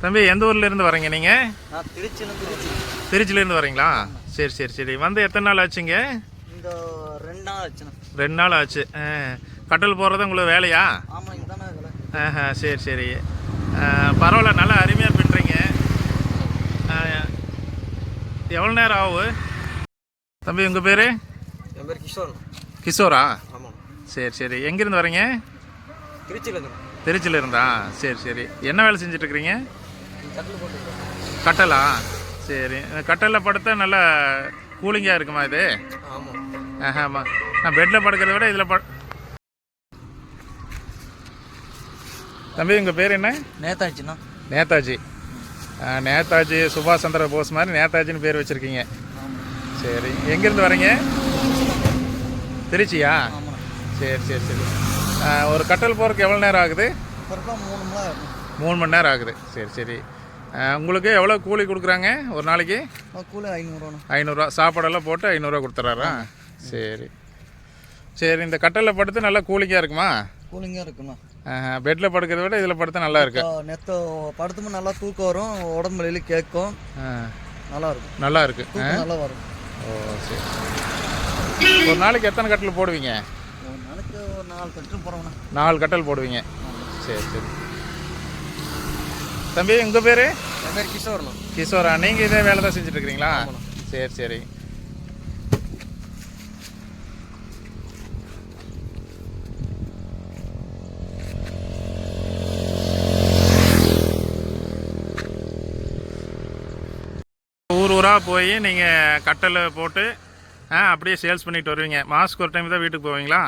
தம்பி எந்த ஊர்லேருந்து வரீங்க நீங்கள்? நான் திருச்சிலேருந்து வரீங்களா? சரி சரி சரி. வந்து எத்தனை நாள் ஆச்சுங்க? இந்த 2 நாள் ஆச்சுண்ணா. 2 நாள் ஆச்சு. கட்டல் போடுறது உங்களுக்கு வேலையா? ஆமாம், இதுதானே வேலை. சரி சரி. பரவாயில்ல, நல்லா அருமையாக பின்னுறீங்க. எவ்வளோ நேரம் ஆகும் தம்பி? உங்கள் பேர்? என் பேர் கிஷோர். கிஷோரா? ஆமாம். சரி சரி. எங்கேருந்து வரீங்க? திருச்சியில் இருந்தா? சரி சரி. என்ன வேலை செஞ்சிட்ருக்கிறீங்க? கட்டலா? சரி. கட்டலில் படுத்தா நல்லா கூலிங்காக இருக்குமா இது? ஆமாம். நான் பெட்டில் படுக்கிறத விட இதில் தம்பி உங்கள் பேர் என்ன? நேதாஜிண்ணா. நேதாஜி. நேதாஜி சுபாஷ் சந்திர போஸ் மாதிரி நேதாஜின்னு பேர் வச்சுருக்கீங்க. சரி. எங்கேருந்து வரீங்க? திருச்சியா? சரி சரி சரி. ஒரு கட்டல் போகிறதுக்கு எவ்வளோ நேரம் ஆகுது? 3 மணி நேரம் ஆகுது. சரி சரி. உங்களுக்கு எவ்வளோ கூலி கொடுக்குறாங்க ஒரு நாளைக்கு? கூலி 500. 500. சாப்பாடெல்லாம் போட்டு 500 கொடுத்துட்றாரா? சரி சரி. இந்த கட்டலில் படுத்து நல்லா கூலிங்காக இருக்குமா? கூலிங்காக இருக்குண்ணா. பெட்டில் படுக்கிறத விட இதில் படுத்தா நல்லா இருக்கு. நெத்த படுத்தும் நல்லா தூக்கம் வரும், உடம்பு வெளியில் கேட்கும், நல்லா இருக்கும். நல்லா இருக்கு, நல்லா வரும். ஓ சரி. ஒரு நாளைக்கு எத்தனை கட்டல் போடுவீங்க? ஒரு நாளைக்கு ஒரு 4 கட்டல் போடுவோண்ணா. 4 கட்டல் போடுவீங்க. சரி சரி. தம்பி உங்கள் பேர்? என் பேர் கிஷோர்ண்ணா. கிஷோரா? நீங்கள் இதே வேலை தான் செஞ்சுட்ருக்கிறீங்களா? சரி சரி. ஊராக போய் நீங்கள் கட்டலை போட்டு அப்படியே சேல்ஸ் பண்ணிட்டு வருவீங்க. மாதத்துக்கு ஒரு டைம் தான் வீட்டுக்கு போவீங்களா?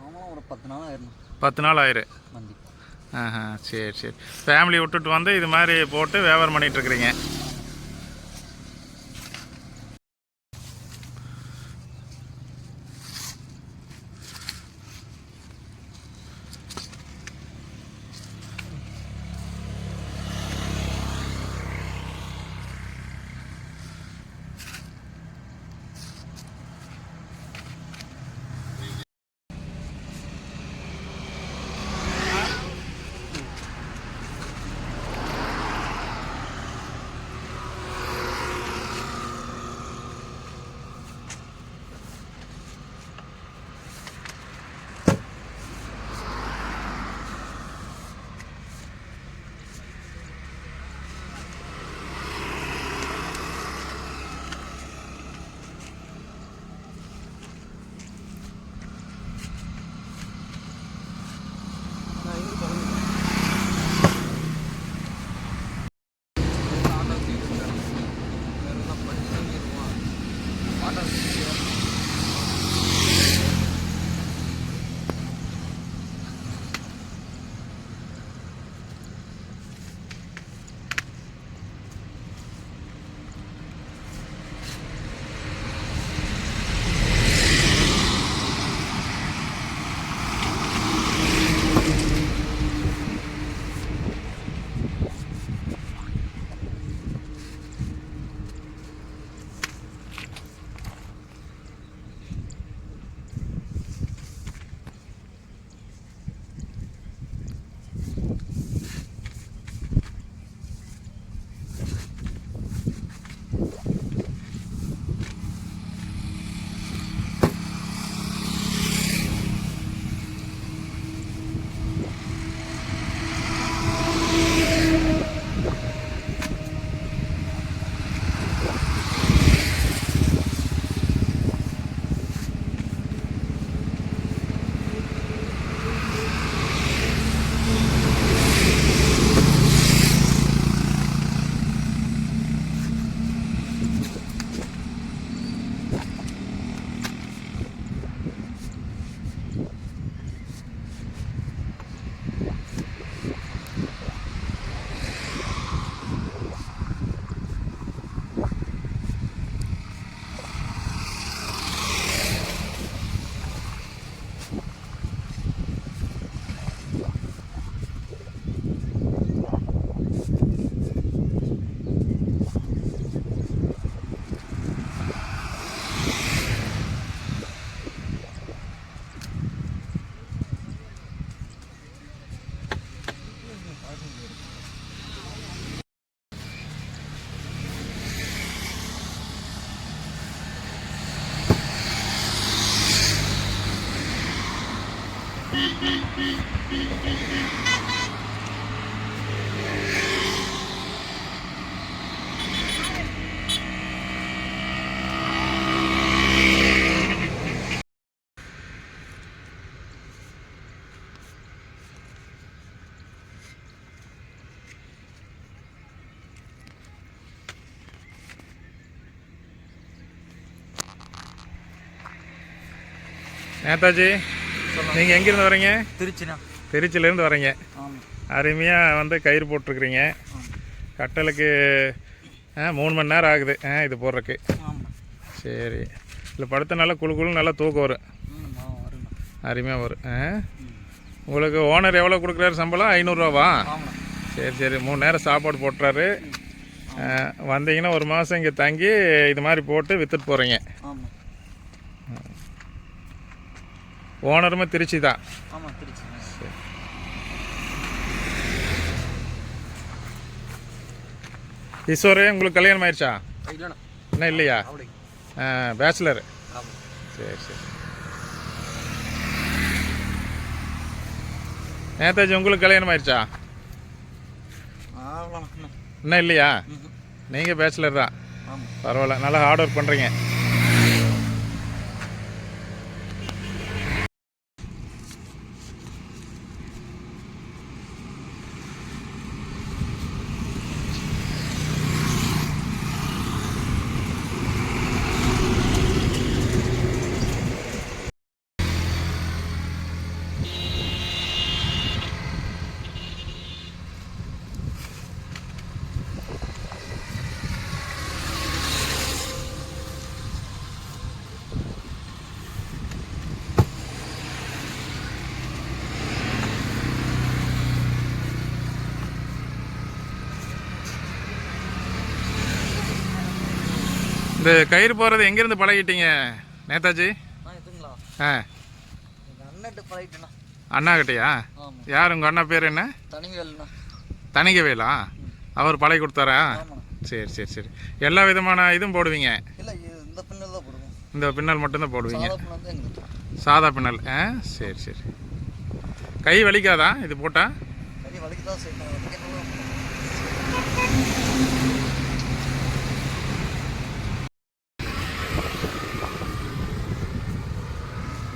ஆமாம், ஒரு 10 நாள் ஆயிரும். 10 நாள் ஆயிரும். சரி சரி. ஃபேமிலி விட்டுட்டு வந்து இது மாதிரி போட்டு வியாபாரம் பண்ணிகிட்ருக்குறீங்க. நேதாஜி, நீங்கள் எங்கேருந்து வரீங்க? திருச்சிண்ணா. திருச்சியிலேருந்து வரீங்க. ஆமாம். அருமையாக வந்து கயிறு போட்டிருக்கிறீங்க. கட்டலுக்கு 3 மணி நேரம் ஆகுது இது போடுறதுக்கு. ஆமாம். சரி, இல்லை படுத்த நல்லா குழு நல்லா தூக்கம் வரும். அருமையாக வரும். உங்களுக்கு ஓனர் எவ்வளோ கொடுக்குறாரு சம்பளம்? 500ரூவாவா? சரி சரி, 3 நேரம் சாப்பாடு போட்டுறாரு. வந்தீங்கன்னா 1 மாதம் இங்கே தங்கி இது மாதிரி போட்டு விற்றுட்டு போகிறீங்க. ஓனருமே திருச்சி தான்? ஆமாம், திருச்சி. சரி. ஈஸ்வரே, உங்களுக்கு கல்யாணம் ஆயிடுச்சா? இல்லைண்ணா. இன்னும் இல்லையா? பேச்சுலர். சரி சரி. நேதாஜி, உங்களுக்கு கல்யாணம் ஆயிடுச்சா? இன்னும் இல்லையா? நீங்கள் பேச்சுலர் தான். பரவாயில்ல, நல்லா ஹார்ட் ஒர்க் பண்ணுறீங்க. இந்த கயிறு போகிறது எங்கேருந்து பழகிட்டீங்க நேதாஜி? அண்ணா கிட்டையா? யார் உங்கள் அண்ணா பேர் என்ன? தனிகவேலா? அவர் பழகி கொடுத்தாரா? சரி சரி சரி. எல்லா விதமான இதுவும் போடுவீங்க? இந்த பின்னல் மட்டும்தான் போடுவீங்க? சாதா பின்னல். சரி சரி. கை வலிக்காதா இது போட்டால்?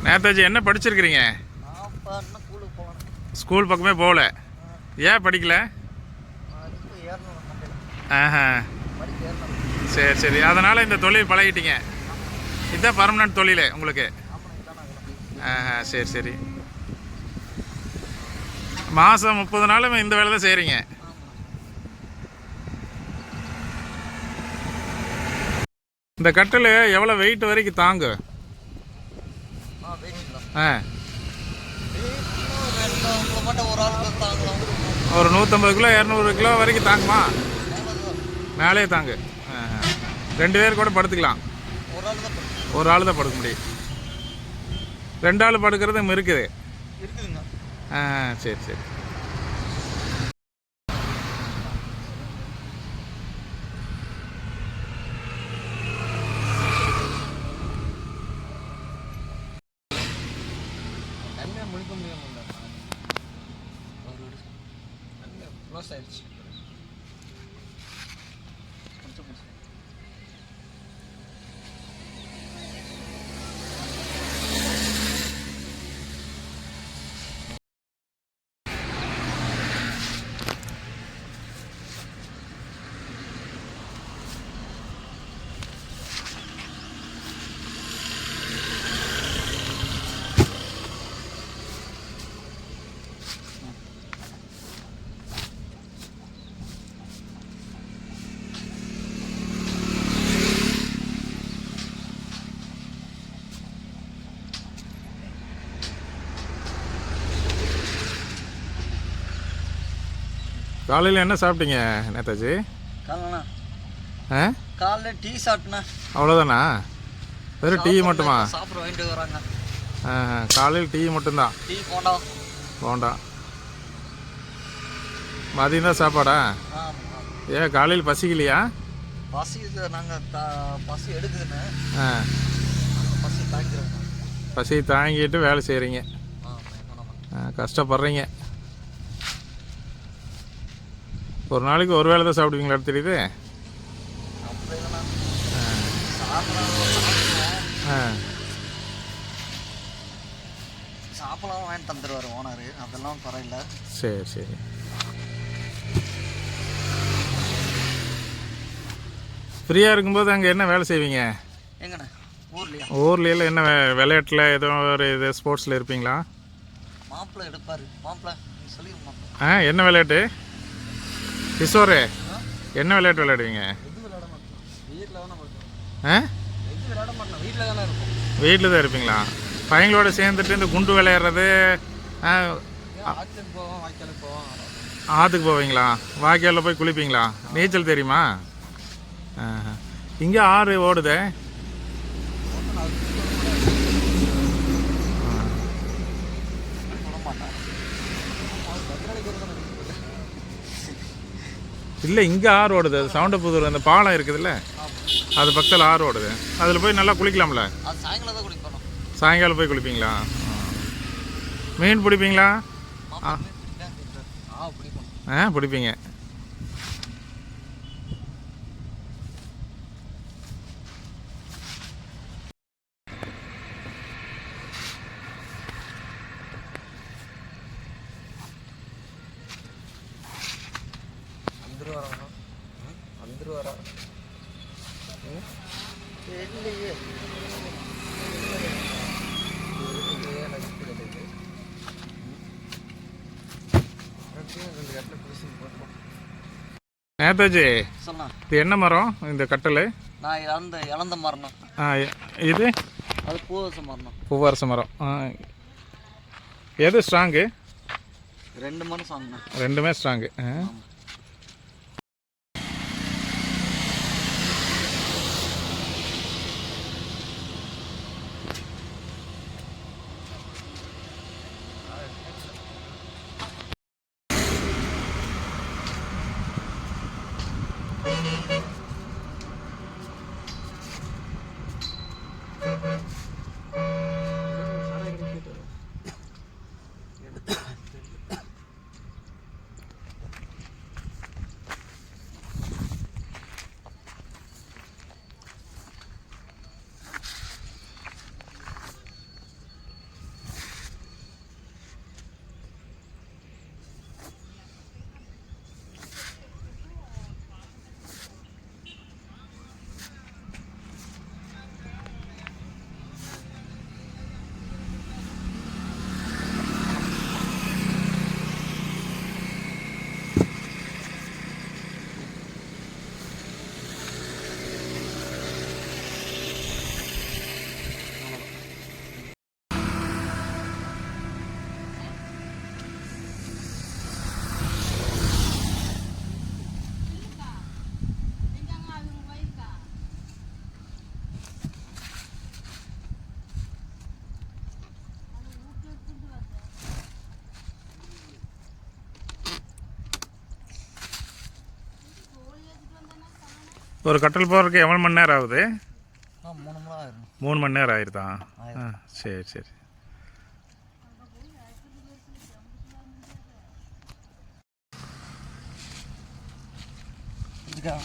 நேதாஜி, என்ன படிச்சிருக்கிறீங்க? ஸ்கூல் பக்கமே போகல. ஏன் படிக்கல? சரி சரி, அதனால் இந்த தொழில் பழகிட்டீங்க. இதுதான் பர்மனன்ட் தொழில் உங்களுக்கு? சரி சரி. மாதம் 30 நாளும் இந்த வேலை தான் செய்கிறீங்க? இந்த கட்டில் எவ்வளோ வெயிட் வரைக்கும் தாங்கு? ஒரு 150 கிலோ 200 கிலோ வரைக்கும் தாங்குமா? மேலே தாங்கு. 2 பேர் கூட படுத்துக்கலாம்? ஒரு ஆள் தான் படுக்க முடியும். 2 ஆள் படுக்கிறதும் இருக்குது? சரி சரி. காலையில் என்ன சாப்பிட்டீங்க நேதாஜி? காலையில் டீ சாப்பிட்டேண்ணா. அவ்வளோதானா? வெறும் டீ மட்டுமா? சாப்பிட வாங்கிட்டு வராங்க. காலையில் டீ மட்டும்தான்? டீ போண்டா. போண்டா. மதியம் தான் சாப்பாடா? ஏன் காலையில் பசிக்கலையா? பசி நாங்கள் பசி எடுக்குதுன்னு பசி தாங்கிக்கிறோம். பசி தாங்கிட்டு வேலை செய்கிறீங்க? கஷ்டப்படுறீங்க. ஒரு நாளைக்கு ஒரு வேளை தான் சாப்பிடுவீங்களா தெரியுது? அப்படி இல்லைண்ணா, சாப்பிடலாம் வாங்கி தந்துடுவார் ஓனர், அதெல்லாம் பரவாயில்ல. சரி சரி. ஃப்ரீயாக இருக்கும்போது அங்கே என்ன வேலை செய்வீங்க? எங்கண்ணா? ஊர்லையா? ஊர்லேயே என்ன விளையாட்டில் ஏதோ ஒரு இது ஸ்போர்ட்ஸில் இருப்பீங்களா? மாப்பிள்ளை எடுப்பார். மாப்பிள்ளை சொல்லிடுங்க. என்ன விளையாட்டு கிஷோரு? என்ன விளையாட்டு விளையாடுவீங்க? எது விளையாட மாட்டோம், வீட்டில் தானே மாட்டோம். எது விளையாட மாட்டோம், வீட்டில் தானே இருக்கும். வீட்டில் தான் இருப்பீங்களா? பையங்களோட சேர்ந்துட்டு இந்த குண்டு விளையாடுறது? ஆற்றுக்கு போவோம், வாய்க்காலுக்கு போவோம். ஆற்றுக்கு போவீங்களா? வாய்க்காலில் போய் குளிப்பீங்களா? நீச்சல் தெரியுமா? இங்கே ஆறு ஓடுதே. இல்லை, இங்கே ஆறு ஓடுது. அது சவுண்டப்புதூர் அந்த பாலம் இருக்குதுல்ல, அது பக்கத்தில் ஆறு ஓடுது. அதில் போய் நல்லா குளிக்கலாம்ல? சாயங்காலம் தான் குளிக்கணும். சாயங்காலம் போய் குளிப்பீங்களா? மீன் பிடிப்பீங்களா? பிடிப்பீங்க. வந்துருவாரா? இல்லையே. நேதாஜி, சொன்னா இது என்ன மரம் இந்த கட்டல்? நான் இழந்த மரம். இது அது பூவரச மரம். பூவரச மரம். எது ஸ்ட்ராங்கு? ரெண்டு மரம் சாங்கண்ணா. ரெண்டுமே ஸ்ட்ராங்கு. ஒரு கட்டல் போகிறதுக்கு எவ்வளோ மணி நேரம் ஆகுது? 3 மணி நேரம் ஆயிரும். 3 மணி நேரம் ஆயிருதா? சரி சரி. இதுக்கா?